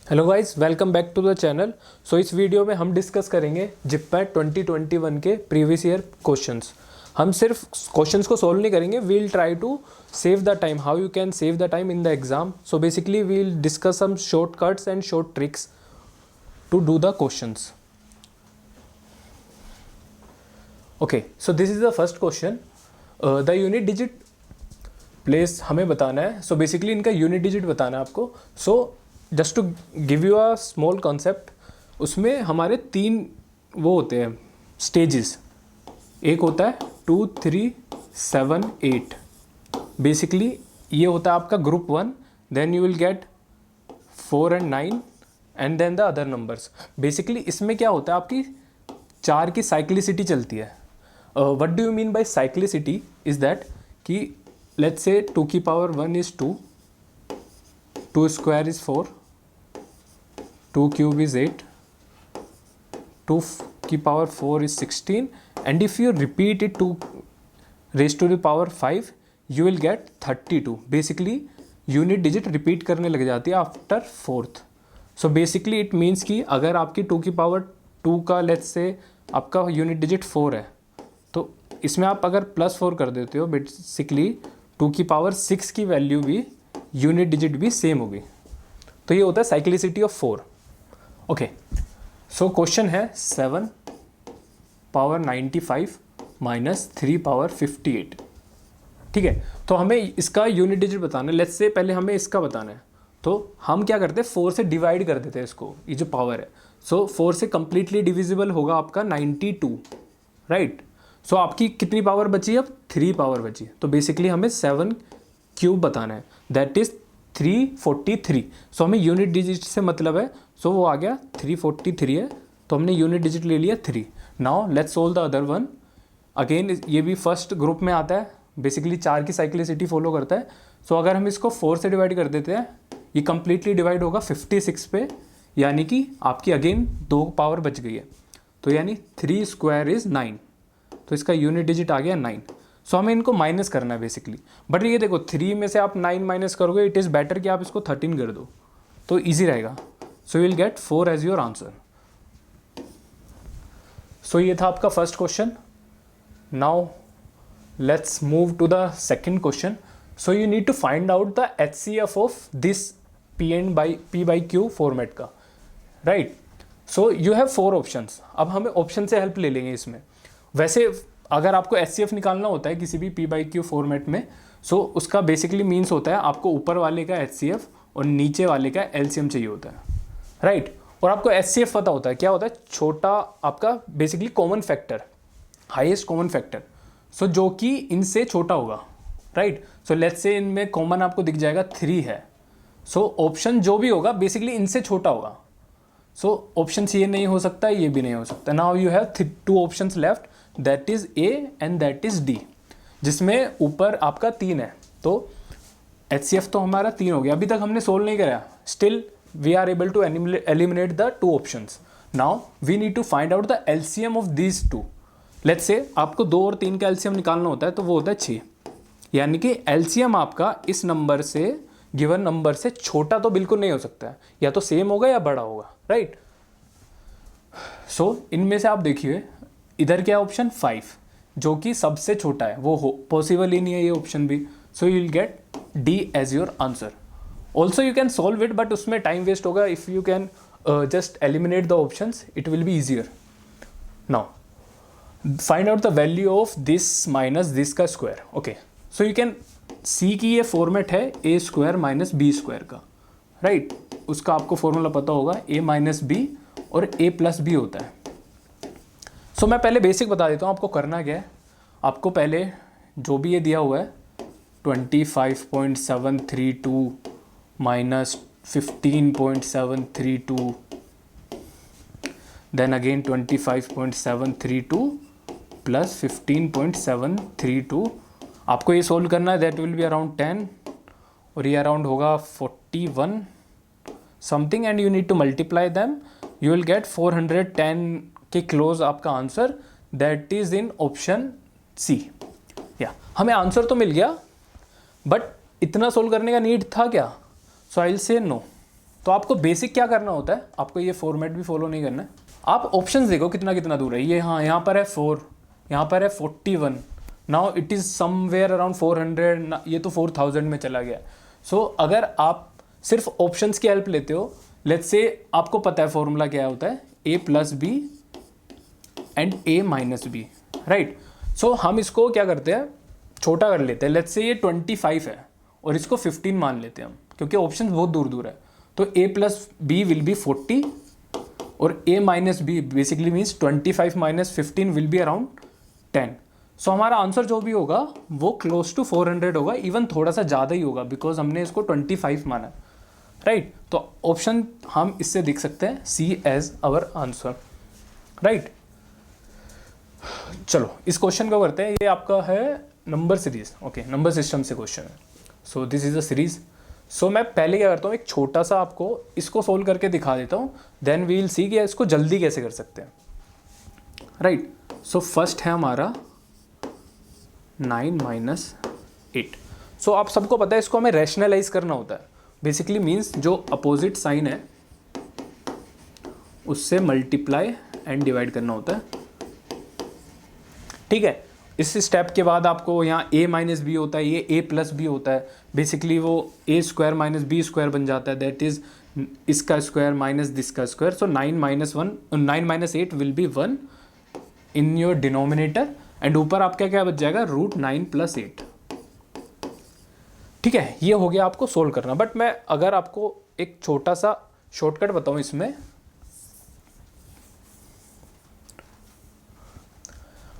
Hello guys, welcome back to the channel. So इस video में हम डिस्कस करेंगे जिपैट 2021 के प्रीवियस ईयर क्वेश्चंस। हम सिर्फ क्वेश्चंस को सॉल्व नहीं करेंगे, we will try to save the time, how you can save the time in the exam. So basically we will discuss some short cuts and short tricks to do the questions. Okay, so this is the first question. The unit digit place हमें बताना है। So basically इनका unit digit बताना है आपको। So just to give you a small concept, उसमें हमारे तीन वो होते हैं स्टेजेस। एक होता है 2, 3, 7, 8। बेसिकली ये होता है आपका group 1, then you will get 4 and 9 and then the other numbers. Basically इसमें क्या होता है, आपकी 4 की साइक्लिसिटी चलती है। What do you mean by cyclicity is that कि लेट्स से 2 की power 1 is 2, 2 square is 4, 2 cube is 8, 2 की power 4 is 16, and if you repeat it to raised to the power 5 you will get 32। Basically unit digit repeat करने लग जाती है after 4th। So basically it means कि अगर आपकी 2 की power 2 का लेट्स से आपका यूनिट डिजिट 4 है, तो इसमें आप अगर +4 कर देते हो, बेसिकली 2 की पावर 6 की वैल्यू भी यूनिट डिजिट भी सेम होगी। तो ये होता है cyclicity of 4। Okay, so question है 7 पावर 95 माइनस 3 पावर 58। ठीक है, तो हमें इसका यूनिट डिजिट बताना है। लेट्स से पहले हमें इसका बताना है, तो हम क्या करते हैं, 4 से डिवाइड कर देते हैं इसको, ये जो पावर है। सो 4 से कंप्लीटली डिविजिबल होगा आपका 92, राइट। सो आपकी कितनी पावर बची, अब 3 पावर बची। तो बेसिकली हमें 7 क्यूब बताना है, दैट इज 343। सो हमें यूनिट डिजिट से मतलब है, सो वो आ गया 343 है, तो हमने यूनिट डिजिट ले लिया 3। Now let's solve the other one. Again ये भी फर्स्ट ग्रुप में आता है, बेसिकली 4 की साइक्लिसिटी फॉलो करता है। सो अगर हम इसको 4 से डिवाइड कर देते हैं, ये कंप्लीटली डिवाइड होगा 56 पे, यानी कि आपकी अगेन 2 पावर बच गई है। तो यानी 3 स्क्वायर इज 9, तो इसका यूनिट डिजिट आ गया 9। सो हमें इनको माइनस करना है बेसिकली। बट ये देखो 3 में से आप 9 माइनस करोगे, इट इज़ बेटर कि आप इसको 13 कर दो, तो ईजी रहेगा। So you will get 4 as your answer. So ये था आपका first question. Now let's move to the second question. So you need to find out the HCF of this P/Q format का, right. So you have 4 options. अब हमें option से help ले लेंगे इसमें। वैसे अगर आपको HCF निकालना होता है किसी भी P/Q फॉर्मेट में, सो उसका बेसिकली मीन्स होता है आपको ऊपर वाले का HCF और नीचे वाले का LCM चाहिए होता है, राइट। और आपको HCF पता होता है, क्या होता है, छोटा आपका basically common factor, highest common factor, so जो कि इनसे छोटा होगा, राइट। सो लेट्स से इनमें कॉमन आपको दिख जाएगा 3 है। सो ऑप्शन जो भी होगा बेसिकली इनसे छोटा होगा। सो ऑप्शन ये नहीं हो सकता, ये भी नहीं हो सकता। Now you have 2 options left, that is A and that is D, जिसमें ऊपर आपका 3 है। तो HCF तो हमारा 3 हो गया। अभी तक हमने सोल्व नहीं करा, still we are able to eliminate the 2 options. Now we need to find out the LCM of these 2। Let's say आपको 2 और 3 का LCM निकालना होता है, तो वो होता है 6, यानी कि LCM आपका इस नंबर से, गिवन नंबर से छोटा तो बिल्कुल नहीं हो सकता है, या तो सेम होगा या बड़ा होगा, राइट। सो इनमें से आप देखिए, इधर क्या ऑप्शन 5, जो कि सबसे छोटा है, वो हो पॉसिबल ही नहीं है ये ऑप्शन भी। So you will get D as your answer. Also you can solve it, but उसमें टाइम वेस्ट होगा। If you can just eliminate the options, it will be easier. Now find out the value of this minus this का square. Okay, so you can see की ये format है A square minus B square का, right. उसका आपको formula पता होगा, A minus B और A प्लस B होता है। सो मैं पहले बेसिक बता देता हूँ आपको करना क्या है। आपको पहले जो भी ये दिया हुआ है 25.732 माइनस 15.732, देन अगेन 25.732 प्लस 15.732, आपको ये सोल्व करना है। दैट विल बी अराउंड 10 और ये अराउंड होगा 41 something, and you need to multiply them. You will gate 410 के क्लोज आपका answer, that is in option C। या हमें आंसर तो मिल गया, बट इतना सोल्व करने का नीड था क्या? सो आई विल से नो। तो आपको बेसिक क्या करना होता है, आपको ये फॉर्मेट भी फॉलो नहीं करना है। आप ऑप्शंस देखो कितना कितना दूर है ये। हाँ, यहाँ पर है 4, यहाँ पर है 41, now it is somewhere around 400, ये तो 4000 में चला गया। सो अगर आप सिर्फ ऑप्शंस की हेल्प लेते हो, लेट्स से आपको पता है फॉर्मूला क्या होता है, a plus B and a minus B, right. So हम इसको क्या करते हैं, छोटा कर लेते हैं। लेट्स से ये 25 है और इसको 15 मान लेते हैं हम, क्योंकि ऑप्शन बहुत दूर दूर है। तो a plus B will be 40 और a minus B basically means 25 minus 15 will be around 10। So हमारा आंसर जो भी होगा वो क्लोज टू 400 होगा, इवन थोड़ा सा ज़्यादा ही होगा बिकॉज हमने इसको 25 माना, राइट। तो ऑप्शन हम इससे देख सकते हैं C as our answer, right. चलो इस क्वेश्चन को करते हैं। ये आपका है number series, okay, number system से क्वेश्चन है। So this is a series. So मैं पहले क्या करता हूँ, एक छोटा सा आपको इसको सोल्व करके दिखा देता हूँ, देन वी विल सी कि इसको जल्दी कैसे कर सकते हैं, राइट। सो फर्स्ट है हमारा 9 माइनस 8। सो आप सबको पता है इसको हमें रैशनलाइज करना होता है। बेसिकली मीन्स जो अपोजिट साइन है उससे मल्टीप्लाई एंड डिवाइड करना होता है, ठीक है। इस स्टेप के बाद आपको यहाँ a माइनस बी होता है, ये a प्लस बी होता है। बेसिकली वो a square minus B square बन जाता है, दैट इज इसका स्क्वायर माइनस दिस का square. So 9 minus 8 will be 1 in your denominator and ऊपर आपका क्या बच जाएगा, √9 + 8, ठीक है। ये हो गया आपको सोल्व करना। बट मैं अगर आपको एक छोटा सा शॉर्टकट बताऊं इसमें,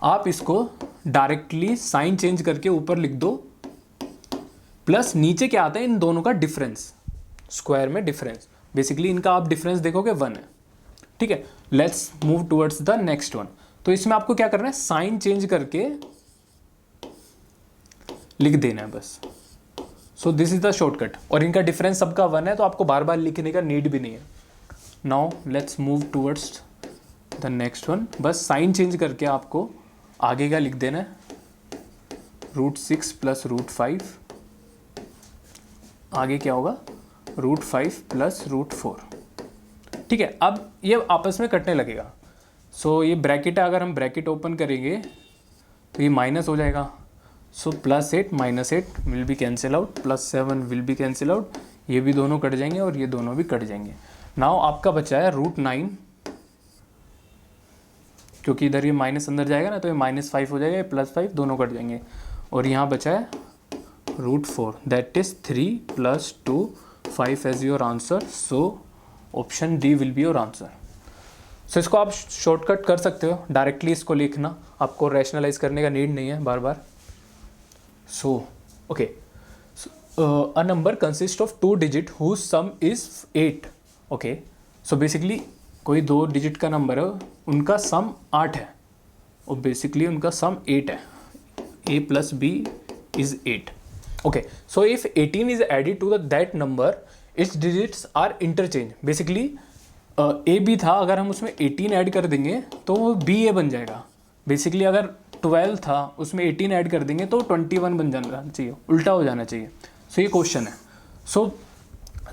आप इसको डायरेक्टली साइन चेंज करके ऊपर लिख दो, प्लस नीचे क्या आता है, इन दोनों का डिफरेंस, स्क्वायर में डिफरेंस। बेसिकली इनका आप डिफरेंस देखोगे 1 है, ठीक है। Let's move towards the next one. तो इसमें आपको क्या करना है, साइन चेंज करके लिख देना है बस। सो दिस इज द शॉर्टकट। और इनका डिफरेंस सबका 1 है, तो आपको बार बार लिखने का नीड भी नहीं है। Now let's move towards the next one. बस साइन चेंज करके आपको आगे का लिख देना है, √6 + √5, आगे क्या होगा, √5 + √4, ठीक है। अब ये आपस में कटने लगेगा। सो ये ब्रैकेट है, अगर हम ब्रैकेट ओपन करेंगे तो ये माइनस हो जाएगा। सो +8 - 8 will B cancel out, +7 will be cancel out, ये भी दोनों कट जाएंगे और ये दोनों भी कट जाएंगे। नाउ आपका बचा है √9, क्योंकि इधर ये माइनस अंदर जाएगा ना, तो ये -5 हो जाएगा, ये +5 दोनों कट जाएंगे। और यहाँ बचा है √4, that is 3 + 2 5 as your answer. So option D will be your answer. So इसको आप शॉर्टकट कर सकते हो, डायरेक्टली इसको लिखना, आपको रैशनलाइज करने का नीड नहीं है बार बार। So okay, a number consist of 2 digit whose sum is 8, okay. So basically कोई 2 डिजिट का नंबर है, उनका सम 8 है और बेसिकली उनका सम 8 है, a + b is 8, okay। So if 18 is added to that number, its digits are interchange। Basically a b था, अगर हम उसमें 18 ऐड कर देंगे तो वो b a बन जाएगा। बेसिकली अगर 12 था उसमें 18 ऐड कर देंगे तो 21 बन जाना चाहिए, उल्टा हो जाना चाहिए। सो ये क्वेश्चन है। सो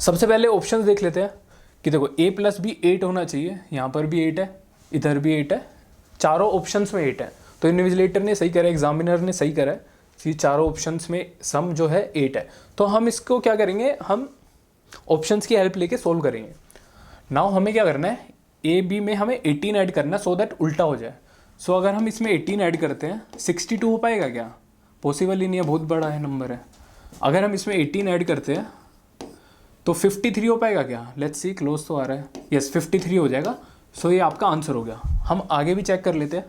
सबसे पहले ऑप्शन देख लेते हैं कि देखो a + b 8 होना चाहिए, यहाँ पर भी 8 है, इधर भी 8 है, चारों ऑप्शंस में 8 है। तो इन्विजिलेटर ने सही करा, एग्जामिनर ने सही करा है कि चारों ऑप्शंस में सम जो है 8 है। तो हम इसको क्या करेंगे, हम ऑप्शंस की हेल्प लेके सोल्व करेंगे। नाउ हमें क्या करना है, ए बी में हमें 18 ऐड करना है सो दैट उल्टा हो जाए। सो अगर हम इसमें 18 ऐड करते हैं 62 हो पाएगा क्या, पॉसिबल ही नहीं है, बहुत बड़ा है नंबर है। अगर हम इसमें 18 ऐड करते हैं तो 53 हो पाएगा क्या, लेट्स सी, क्लोज तो आ रहा है, यस 53 हो जाएगा। सो ये आपका आंसर हो गया। हम आगे भी चेक कर लेते हैं,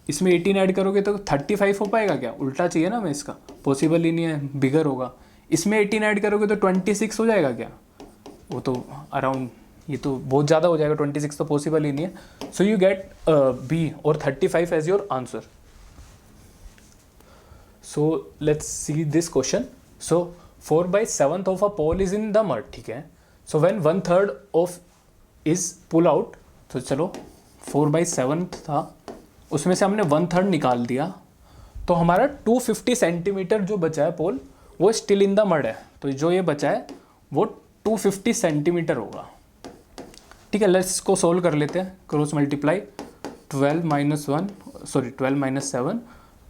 इसमें 18 ऐड करोगे तो 35 हो पाएगा क्या, उल्टा चाहिए ना हमें, इसका पॉसिबल ही नहीं है, बिगर होगा। इसमें 18 ऐड करोगे तो 26 हो जाएगा क्या, वो तो अराउंड, ये तो बहुत ज़्यादा हो जाएगा, 26 तो पॉसिबल ही नहीं है। सो यू गेट बी और 35 as your answer. So let's see this question. So 4/7 of a pole is in the mud, ठीक है। So when 1/3 of is pull out, तो चलो 4/7 था, उसमें से हमने 1/3 निकाल दिया, तो हमारा 250 सेंटीमीटर जो बचा है पोल वो स्टिल इन द मड है। तो जो ये बचा है वो 250 सेंटीमीटर होगा। ठीक है, लेट्स इसको सोल्व कर लेते हैं। क्रॉस मल्टीप्लाई 12 माइनस 7,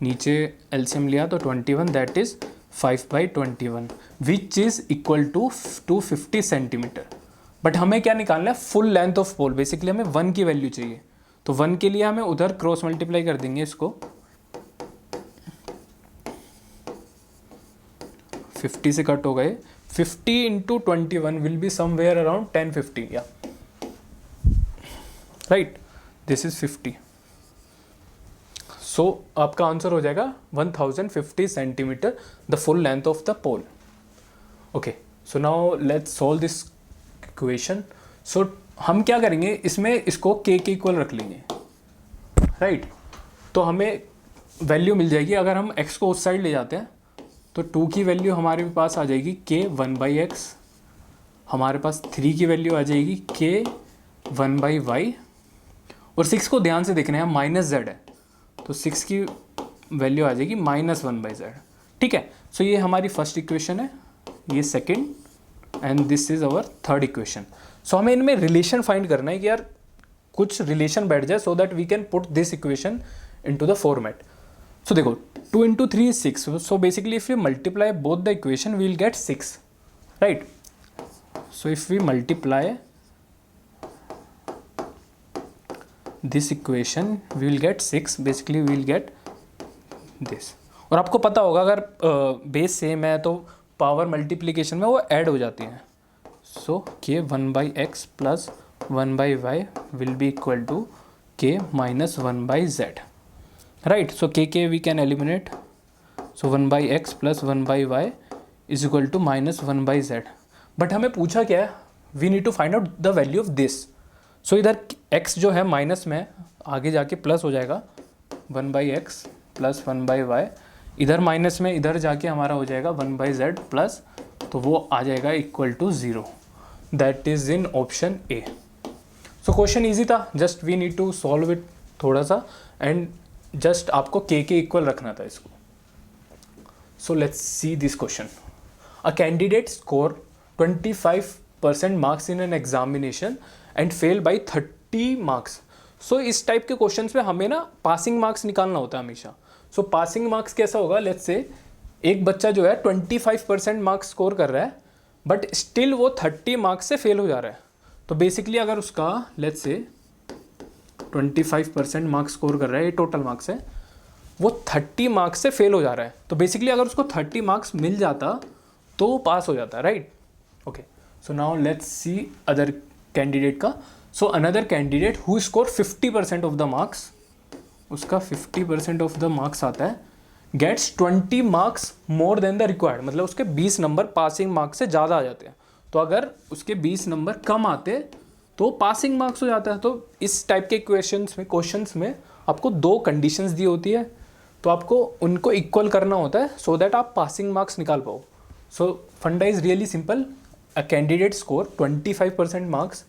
नीचे एलसीएम लिया तो 21, that is 5/21 which is equal to 250 centimetre. But हमें क्या निकालना है, full length of pole. Basically हमें 1 की वैल्यू चाहिए, तो 1 के लिए हमें उधर क्रॉस मल्टीप्लाई कर देंगे इसको। 50 से कट हो गए, 50 into 21 will be somewhere around 1050 या राइट, दिस इज 50। सो आपका आंसर हो जाएगा 1050 centimetre, the full length of the pole. Okay, so now let's solve this equation. So हम क्या करेंगे, इसमें इसको के इक्वल रख लेंगे, राइट तो हमें वैल्यू मिल जाएगी। अगर हम x को उस साइड ले जाते हैं तो 2 की वैल्यू हमारे पास आ जाएगी k 1/x, हमारे पास 3 की वैल्यू आ जाएगी k 1/y, और 6 को ध्यान से देखना है, माइनस z है तो 6 की वैल्यू आ जाएगी -1/z। ठीक है, सो ये हमारी फर्स्ट इक्वेशन है, ये second, and this is our third equation. So हमें इनमें रिलेशन फाइंड करना है कि यार कुछ रिलेशन बैठ जाए, so that we can put this equation into the format. So देखो 2 into 3 is 6, so basically if we multiply both the equation we will get 6, right? So if we multiply this equation we will get 6, basically we will get this। और आपको पता होगा अगर base same है तो power multiplication में वो add हो जाती हैं। So k 1/x plus 1/y will be equal to k minus 1/z, right? So k we can eliminate, so 1/x plus 1/y is equal to minus 1/z। But हमें पूछा क्या है, we need to find out the value of this. So इधर x जो है minus में, आगे जाके प्लस हो जाएगा 1/x प्लस 1/y, इधर माइनस में, इधर जाके हमारा हो जाएगा 1/z प्लस, तो वो आ जाएगा equal to 0, that is in option A. So question easy था, just we need to solve it थोड़ा सा, एंड जस्ट आपको के इक्वल रखना था इसको। So let's see this question. A candidate score 25% marks in an examination and fail by 30 marks. So इस type के क्वेश्चन में हमें ना पासिंग मार्क्स निकालना होता है हमेशा। सो पासिंग मार्क्स कैसा होगा, लेट्स से एक बच्चा जो है 25% मार्क्स स्कोर कर रहा है बट स्टिल वो 30 मार्क्स से फेल हो जा रहा है। तो बेसिकली अगर उसका लेट्स से 25% मार्क्स स्कोर कर रहा है, ये टोटल मार्क्स है, वो 30 मार्क्स से फेल हो जा रहा है, तो बेसिकली अगर उसको 30 मार्क्स मिल जाता तो वो पास हो जाता, right? Okay, so now let's see other candidate का। So another candidate who score 50% of the marks, उसका 50% ऑफ द मार्क्स आता है, gets 20 marks more than the required, मतलब उसके 20 नंबर पासिंग मार्क्स से ज़्यादा आ जाते हैं। तो अगर उसके 20 नंबर कम आते तो पासिंग मार्क्स हो जाता है। तो इस टाइप के क्वेश्चंस में आपको 2 कंडीशंस दी होती है, तो आपको उनको इक्वल करना होता है सो दैट आप पासिंग मार्क्स निकाल पाओ। सो फंडा is really simple, a candidate score 25% marks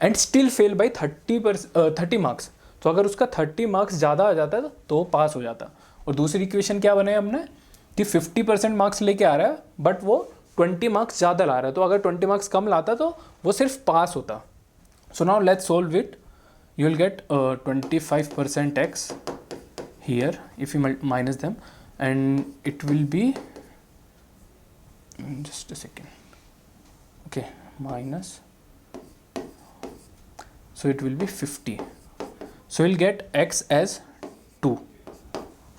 and still fail by 30 marks. तो अगर उसका 30 मार्क्स ज़्यादा आ जाता है तो पास हो जाता। और दूसरी इक्वेशन क्या बनाई हमने कि 50% मार्क्स लेके आ रहा है बट वो 20 मार्क्स ज़्यादा ला रहा है, तो अगर 20 मार्क्स कम लाता तो वो सिर्फ पास होता। So now let's solve it. You will get 25% x here if you minus them, and it will be just a second. Okay, minus. So it will be 50. So you'll get x as 2.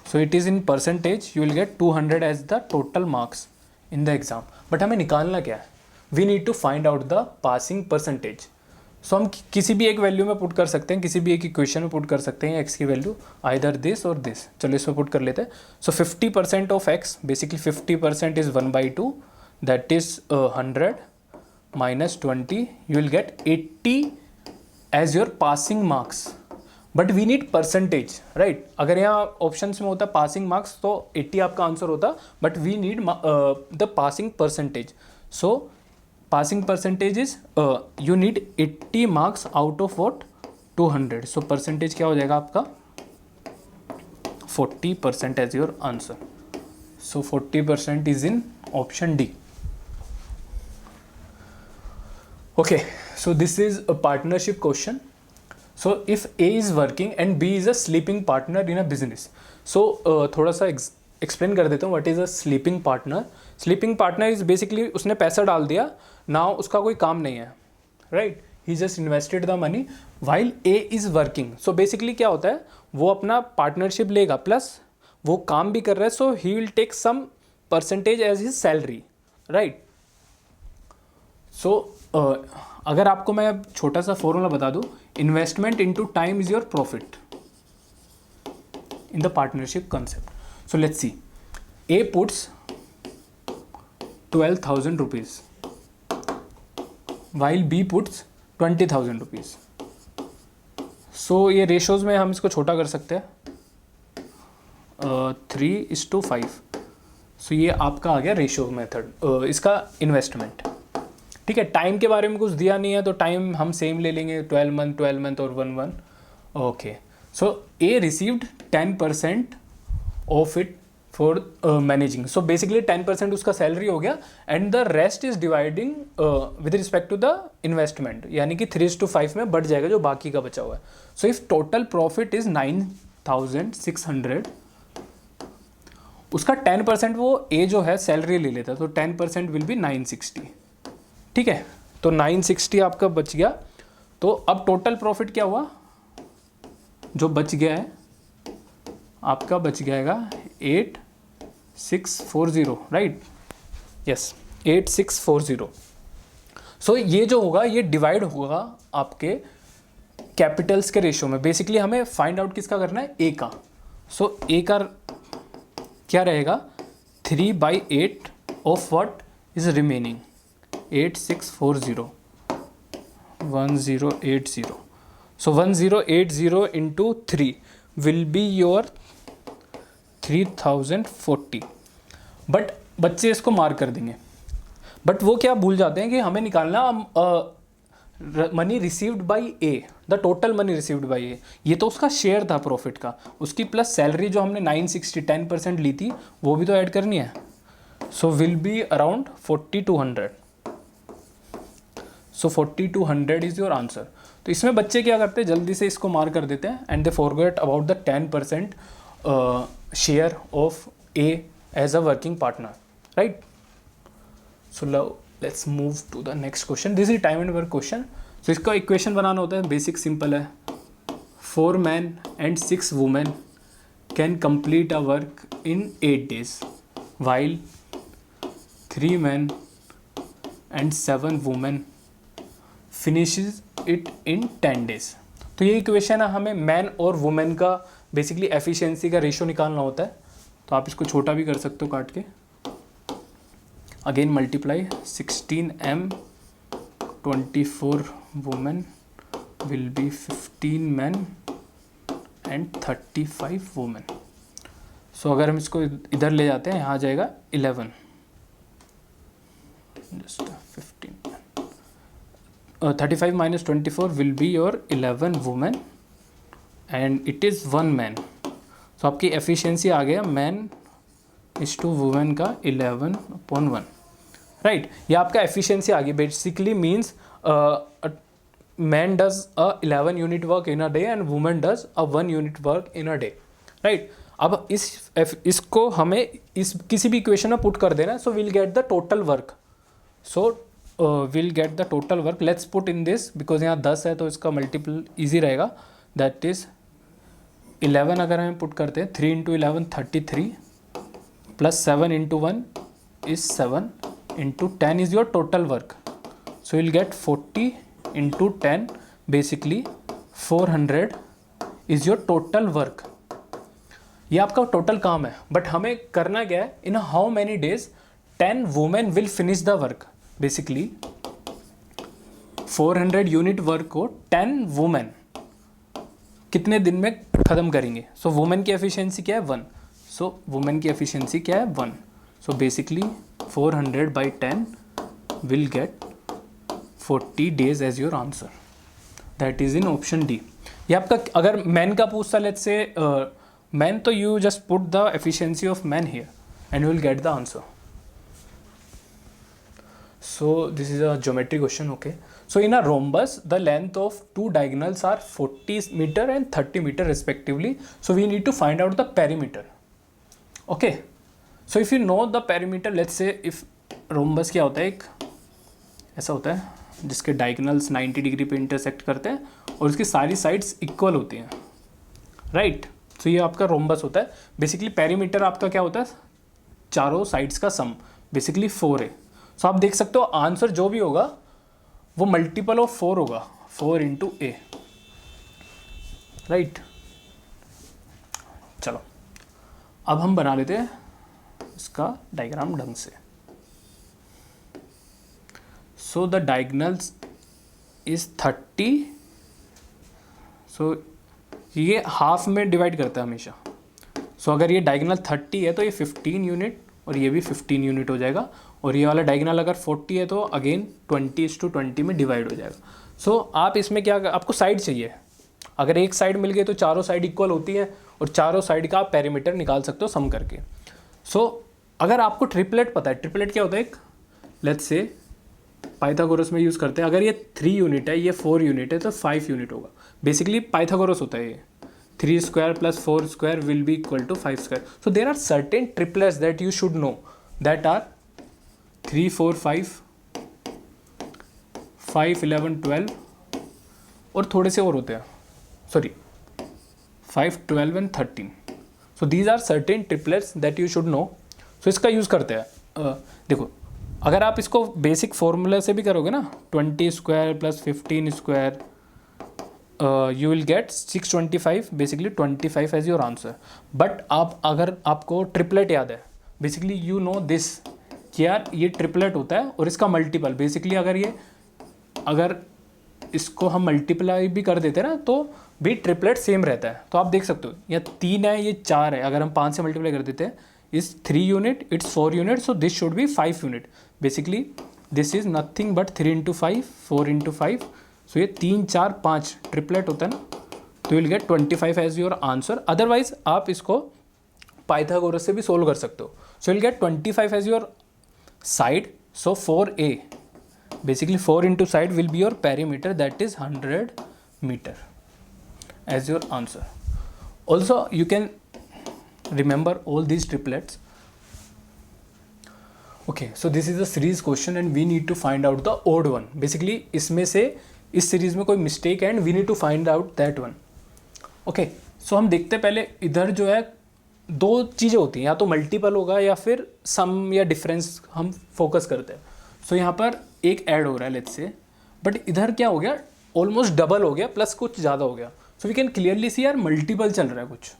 So it is in percentage. You will get 200 as the total marks in the exam. But हमें निकालना क्या है? We need to find out the passing percentage. सो हम किसी भी एक value में put कर सकते हैं, किसी भी एक इक्वेशन में पुट कर सकते हैं एक्स की वैल्यू, आइदर दिस और दिस। चलो इसमें पुट कर लेते हैं। So 50% of X, basically 50% is 1/2, that is 100 minus 20, you will get 80 as your passing marks. But we need percentage, right? अगर यहाँ ऑप्शन में होता पासिंग मार्क्स तो 80 आपका आंसर होता, but we need the passing percentage. So passing percentage is you need 80 marks out of what 200, so percentage क्या हो जाएगा आपका 40% as your answer, so 40% is in option D। Okay, so this is a partnership question. So if A is working and B is a sleeping partner in a business. So थोड़ा सा explain कर देता हूँ what is a sleeping partner. Sleeping partner is basically उसने पैसा डाल दिया, now उसका कोई काम नहीं है, right. He just invested the money while A is working. So basically क्या होता है, वो अपना पार्टनरशिप लेगा प्लस वो काम भी कर रहा है, so he will take some percentage as his salary, right. So अगर आपको मैं छोटा सा फॉर्मूला बता दूं, investment into time is your profit in the partnership concept. So let's see, A puts 12,000 rupees while B puts 20,000 rupees. So ये ratios में हम इसको छोटा कर सकते हैं, 3:5. सो ये आपका आ गया रेशो मेथड इसका इन्वेस्टमेंट. ठीक है, टाइम के बारे में कुछ दिया नहीं है तो टाइम हम सेम ले लेंगे, 12 मंथ और 1 okay. So A received 10% of it for managing. So basically 10% उसका सैलरी हो गया and the rest is dividing with respect to the investment, यानी कि 3:5 में बढ़ जाएगा जो बाकी का बचा हुआ है. So if total profit is 9,600, उसका 10% वो ए जो है सैलरी ले लेता है, तो 10% विल बी 960. ठीक है, तो 960 आपका बच गया. तो अब टोटल प्रॉफिट क्या हुआ, जो बच गया है आपका बच जाएगा 8,640, राइट. यस, 8,640. सो ये जो होगा ये डिवाइड होगा आपके कैपिटल्स के रेशियो में. बेसिकली हमें फाइंड आउट किसका करना है, ए का. सो ए का क्या रहेगा, 3/8 of what is remaining, 8,640, 1080. So 1080 into 3 will be your 3,040. But बच्चे इसको मार्क कर देंगे, बट वो क्या भूल जाते हैं कि हमें निकालना money received by A, the total money received by A. ये तो उसका शेयर था प्रॉफिट का, उसकी प्लस सैलरी जो हमने 960 10% ली थी वो भी तो ऐड करनी है. So will be around 4,200. So 4,200 is your answer. तो इसमें बच्चे क्या करते हैं, जल्दी से इसको मार्क कर देते हैं and they forget about the 10% share of A as a working partner, right. So let's move to the next question. This is time and work question. So इसका इक्वेशन बनाना होता है, बेसिक सिंपल है. 4 men and 6 women can complete a work in 8 days while 3 men and 7 women finishes it in 10 days. तो ये equation है, हमें man और women का बेसिकली एफिशिएंसी का रेशियो निकालना होता है. तो आप इसको छोटा भी कर सकते हो काट के. Again multiply 16m 24 women will be 15 men and 35 women. So अगर हम इसको इधर ले जाते हैं, यहाँ आ जाएगा 11, just 15. 35 minus 24 will be your 11 women and it is 1 man. So आपकी एफिशिएंसी आ गया मैन इज टू वुमेन का 11/1, राइट. ये आपका एफिशिएंसी आ गई. Basically means man does a 11 unit work in a day and women does a 1 unit work in a day, right. अब इसको हमें इस किसी भी इक्वेशन में पुट कर देना है. सो will get the total work. So will get the total work. Let's put in this, because यहाँ 10 है तो इसका मल्टीपल ईजी रहेगा. दैट इज 11 अगर हम पुट करते हैं, 3 × 11 33 plus 7 × 1 is 7 × 10 is your total work. So will get 40 × 10, basically 400 is your total work. ये आपका टोटल काम है, बट हमें करना क्या है, in how many days 10 women will finish the work. Basically 400 unit work को 10 वुमेन कितने दिन में ख़त्म करेंगे. सो वुमेन की एफिशिएंसी क्या है, 1. सो वुमेन की एफिशिएंसी क्या है, 1. So basically 400/10 will get 40 days as your answer. That is in option D. ये आपका अगर मैन का पूछता, लेट्स से मैन, तो you just put the efficiency of man here and you will get the answer. So this is a geometry question, okay. So in a rhombus, the length of two diagonals are 40 meter and 30 meter respectively. So we need to find out the perimeter. Okay. So if you know the perimeter, let's say if rhombus क्या होता है, एक ऐसा होता है जिसके diagonals 90 degree पे intersect करते हैं और उसकी सारी साइड्स इक्वल होती हैं, राइट. तो ये आपका रोम्बस होता है. बेसिकली पेरीमीटर आपका क्या होता है, चारों साइड्स का सम, बेसिकली 4 है. सो आप देख सकते हो आंसर जो भी होगा वो मल्टीपल ऑफ 4 होगा, 4 इंटू ए, राइट. चलो अब हम बना लेते हैं इसका डायग्राम ढंग से. So the diagonals is 30. सो ये हाफ में डिवाइड करता है हमेशा. सो अगर ये डायगोनल 30 है तो ये 15 यूनिट और ये भी 15 यूनिट हो जाएगा. और ये वाला डायगोनल अगर 40 है तो अगेन 20:20 में डिवाइड हो जाएगा. सो आप इसमें क्या, आपको साइड चाहिए. अगर एक साइड मिल गई तो चारों साइड इक्वल होती है और चारों साइड का आप पेरीमीटर निकाल सकते हो सम करके. सो अगर आपको ट्रिपलेट पता है, ट्रिपलेट क्या होता है, एक लेट्स से पाइथागोरस में यूज़ करते हैं. अगर ये 3 यूनिट है, ये 4 यूनिट है तो 5 यूनिट होगा. बेसिकली पाइथागोरस होता है ये. 3 square plus 4 square will be equal to 5 square. So there are certain triplets that you should know, that are 3, 4, 5, 5, 11, 12 और थोड़े से और होते हैं, sorry 5, 12 and 13. So these are certain triplets that you should know. So इसका use करते हैं. देखो अगर आप इसको बेसिक फार्मूला से भी करोगे ना, 20 square plus 15 square, you will get 625. Basically 25 as your answer. But आप अगर आपको ट्रिपलेट याद है, बेसिकली यू नो दिस कि यार ये ट्रिपलेट होता है और इसका मल्टीपल, बेसिकली अगर इसको हम मल्टीप्लाई भी कर देते हैं ना तो भी ट्रिपलेट सेम रहता है. तो आप देख सकते हो या 3 है, ये 4 है. अगर हम 5 से मल्टीप्लाई कर देते हैं, इस 3 unit, it's 4 unit, so this should be 5 unit. Basically this is nothing but 3 into 5, 4 into 5. सो ये 3, 4, 5 ट्रिपलेट होता है ना, तो will get 25 as your answer. Otherwise आप इसको पाइथागोरस से भी सोल्व कर सकते हो. So will get 25 as your side. So 4a, basically 4 into side will be your perimeter, that is 100 meter as your answer. Also you can remember all these triplets. Okay, so this is a series question and we need to find out the odd one. Basically इसमें से इस series में कोई mistake है and we need to find out that one. Okay, so हम देखते हैं पहले इधर जो है 2 चीज़ें होती हैं, या तो मल्टीपल होगा या फिर सम या डिफरेंस हम फोकस करते हैं. सो यहाँ पर एक ऐड हो रहा है लेट्स से, बट इधर क्या हो गया, ऑलमोस्ट डबल हो गया प्लस कुछ ज़्यादा हो गया. So we can clearly see यार मल्टीपल चल रहा है कुछ,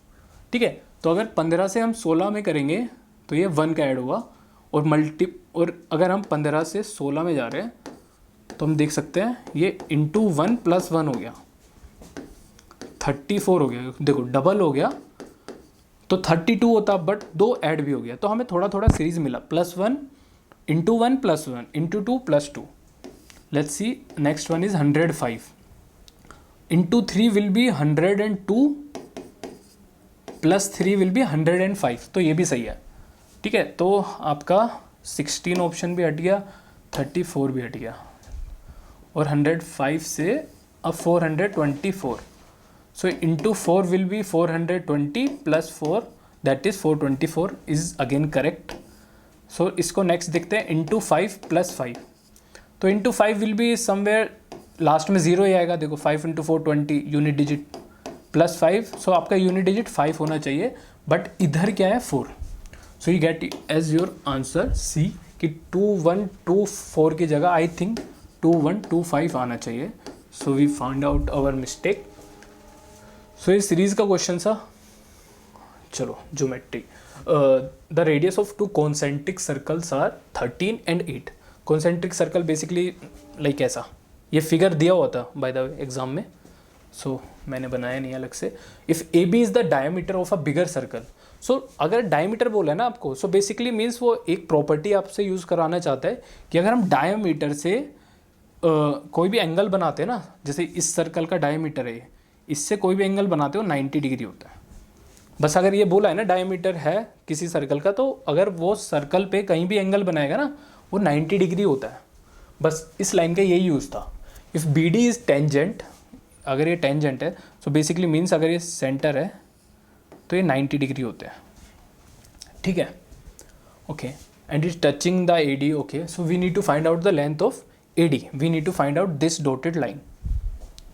ठीक है. तो अगर 15 से हम 16 में करेंगे तो ये 1 का ऐड हुआ, और अगर हम 15 से 16 में जा रहे हैं तो हम देख सकते हैं ये इंटू 1 + 1 हो गया, 34 हो गया. देखो डबल हो गया तो 32 होता, बट 2 ऐड भी हो गया. तो हमें थोड़ा थोड़ा सीरीज मिला, +1 into 1 + 1 into 2 + 2. Let's see next one is 105 into 3 will be 102 + 3 will be 105. तो ये भी सही है, ठीक है. तो आपका 16 ऑप्शन भी हट गया, 34 भी हट गया, और 105 से अब 424. So into 4 will be 420 + 4, that is 424 is again correct. So इसको next देखते हैं, into 5 + 5. तो into 5 will be somewhere last में 0 ही आएगा. देखो 5 × 4 20 यूनिट डिजिट +5. सो आपका यूनिट डिजिट 5 होना चाहिए, बट इधर क्या है 4. So you get as your answer C कि 2124 की जगह आई थिंक 2125 आना चाहिए. So we found out our mistake. So ये सीरीज का क्वेश्चन था. चलो geometry. The radius of 2 concentric circles are 13 and 8. Concentric circle basically like ऐसा, ये फिगर दिया हुआ था बाय द वे एग्जाम में, सो मैंने बनाया नहीं अलग से. If A B is the diameter of a bigger circle. So अगर डायमीटर बोला है ना आपको, सो बेसिकली मीन्स वो एक प्रॉपर्टी आपसे यूज़ कराना चाहता है कि अगर हम डायमीटर से कोई भी एंगल बनाते हैं ना, जैसे इस सर्कल का डायमीटर है, इससे कोई भी एंगल बनाते हो 90 डिग्री होता है. बस अगर ये बोला है ना डायमीटर है किसी सर्कल का, तो अगर वो सर्कल पे कहीं भी एंगल बनाएगा ना वो 90 डिग्री होता है. बस इस लाइन का यही यूज़ था। If B D is tangent, अगर ये टेंजेंट है सो बेसिकली मीन्स अगर ये सेंटर है तो ये 90 डिग्री होते हैं, ठीक है। Okay, and is touching the A D. Okay, so we need to find out the length of A D, we need to find out this dotted line,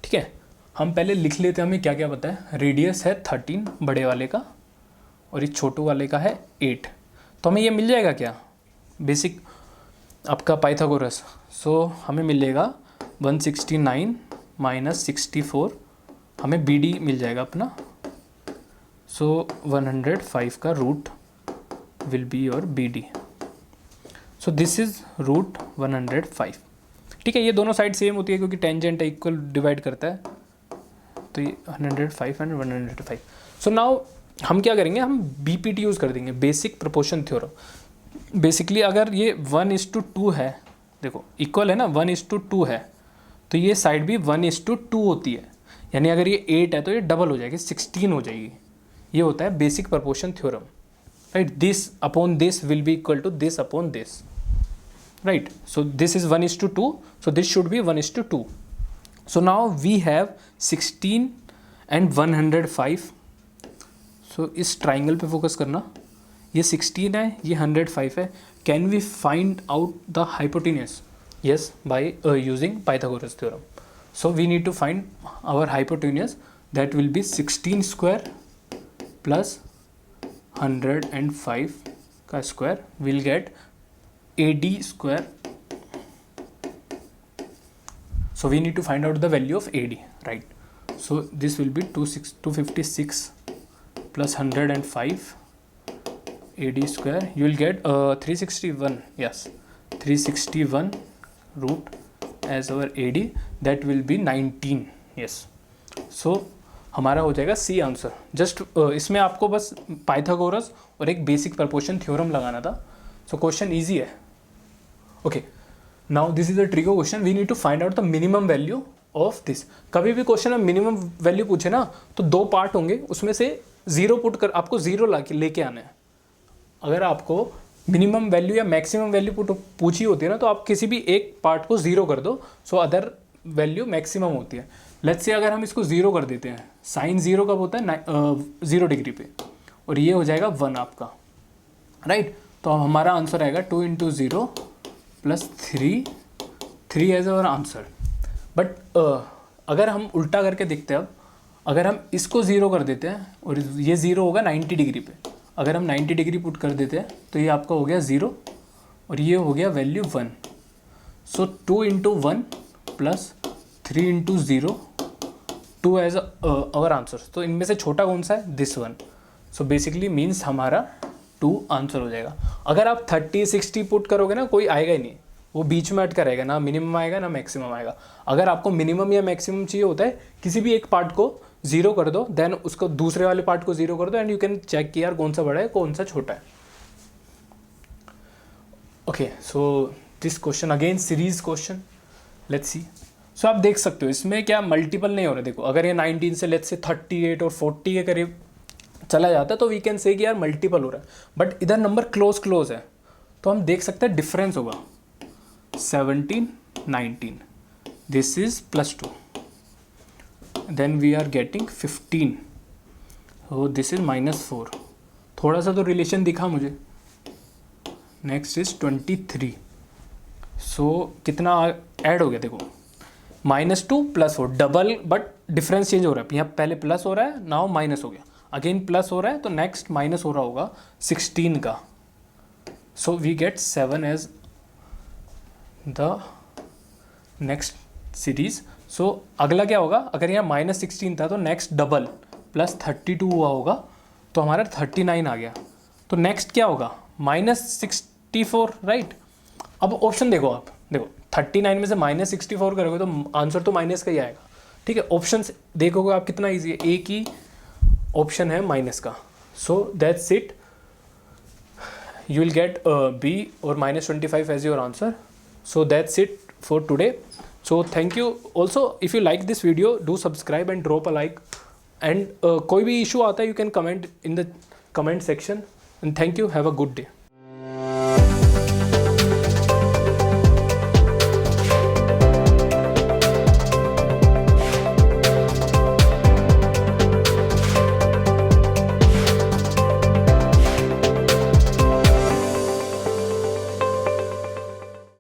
ठीक है। हम पहले लिख लेते हैं हमें क्या क्या पता है। रेडियस है 13 बड़े वाले का और इस छोटू वाले का है 8, तो हमें ये मिल जाएगा क्या, बेसिक आपका पाइथागोरस। सो हमें मिलेगा 169 माइनस 64, हमें बी डी मिल जाएगा अपना। सो 105 का root will be your B D. So this is root 105, ठीक है। ये दोनों साइड सेम होती है क्योंकि टेंजेंट है, इक्वल डिवाइड करता है, तो ये 105 एंड 105। सो नाउ हम क्या करेंगे, हम BPT यूज़ कर देंगे, बेसिक प्रोपोर्शन थ्योरम। बेसिकली अगर ये 1:2 है, देखो इक्वल है ना, 1:2 है, तो ये साइड भी 1:2 होती है, यानी अगर ये 8 है तो ये डबल हो जाएगी, 16 हो जाएगी। ये होता है basic proportion theorem, right. This upon this will be equal to this upon this, right? So this is 1:2, so this should be 1:2. So now we have 16 and 105. So इस ट्राइंगल पे फोकस करना, ये 16 है, ये 105 है। Can we find out the hypotenuse? Yes, by using Pythagoras theorem. So we need to find our hypotenuse, that will be 16 square plus 105 का square will get AD square. So we need to find out the value of AD, right? So this will be 256 plus 105 AD square. You will get 361. Yes, 361 root as our AD. That will be 19. Yes. So हमारा हो जाएगा C answer. Just इसमें आपको बस Pythagoras और एक basic proportion theorem लगाना था। सो क्वेश्चन ईजी है। Okay, now this is a trigo question, we need to find out the minimum value of this. कभी भी क्वेश्चन में मिनिमम वैल्यू पूछे ना तो 2 पार्ट होंगे, उसमें से 0 पुट कर आपको 0 लेके आना है। अगर आपको मिनिमम वैल्यू या मैक्सिमम वैल्यू पूछी होती है ना, तो आप किसी भी एक पार्ट को 0 कर दो, सो अदर वैल्यू मैक्सिमम होती है। लेट्स से अगर हम इसको 0 कर देते हैं, साइन 0 कब होता है 0 डिग्री पे, और ये हो जाएगा 1 आपका, राइट। तो हमारा आंसर आएगा 2 × 0 + 3 एज अवर आंसर। बट अगर हम उल्टा करके देखते हैं, अब अगर हम इसको 0 कर देते हैं और ये 0 होगा 90 डिग्री पे, अगर हम 90 डिग्री पुट कर देते हैं तो ये आपका हो गया 0 और ये हो गया value 1। So 2 × 1 + 3 × 0, 2 as our answer. तो इनमें से छोटा कौन सा है, this one. So basically means हमारा 2 आंसर हो जाएगा। अगर आप 30 60 पुट करोगे ना, कोई आएगा ही नहीं, वो बीच में अटका रहेगा, ना मिनिमम आएगा ना मैक्सिमम आएगा। अगर आपको मिनिमम या मैक्सिमम चाहिए होता है, किसी भी एक पार्ट को 0 कर दो, देन उसको दूसरे वाले पार्ट को 0 कर दो, एंड यू कैन चेक कि यार कौन सा बड़ा है कौन सा छोटा है। Okay, so this question again series question, let's see. So आप देख सकते हो इसमें क्या मल्टीपल नहीं हो रहा। देखो अगर ये 19 से लेट्स से 38 और 40 के करीब चला जाता है तो वी कैन से कि यार मल्टीपल हो रहा है, बट इधर नंबर क्लोज है, तो हम देख सकते हैं डिफरेंस होगा 17 19, this is +2, then we are getting 15, so this is -4। थोड़ा सा तो रिलेशन दिखा मुझे। नेक्स्ट इज 23, सो कितना ऐड हो गया, देखो -2 + 4 डबल, बट डिफरेंस चेंज हो रहा है। यहाँ पहले प्लस हो रहा है, नाउ माइनस हो गया, अगेन प्लस हो रहा है, तो नेक्स्ट माइनस हो रहा होगा 16 का। So we get 7 as the next series. So अगला क्या होगा, अगर यहाँ -16 था तो नेक्स्ट डबल +32 हुआ होगा, तो हमारा 39 आ गया। तो नेक्स्ट क्या होगा, -64, राइट। अब ऑप्शन देखो, आप देखो 39 में से -64 करोगे तो आंसर तो माइनस का ही आएगा, ठीक है। ऑप्शन देखोगे आप कितना ईजी है, एक ही ऑप्शन है माइनस का। So that's it, you will get B or -25 as your answer. So that's it for today. So thank you. Also if you like this video, do subscribe and drop a like, and कोई भी issue आता है you can comment in the comment section, and thank you, have a good day.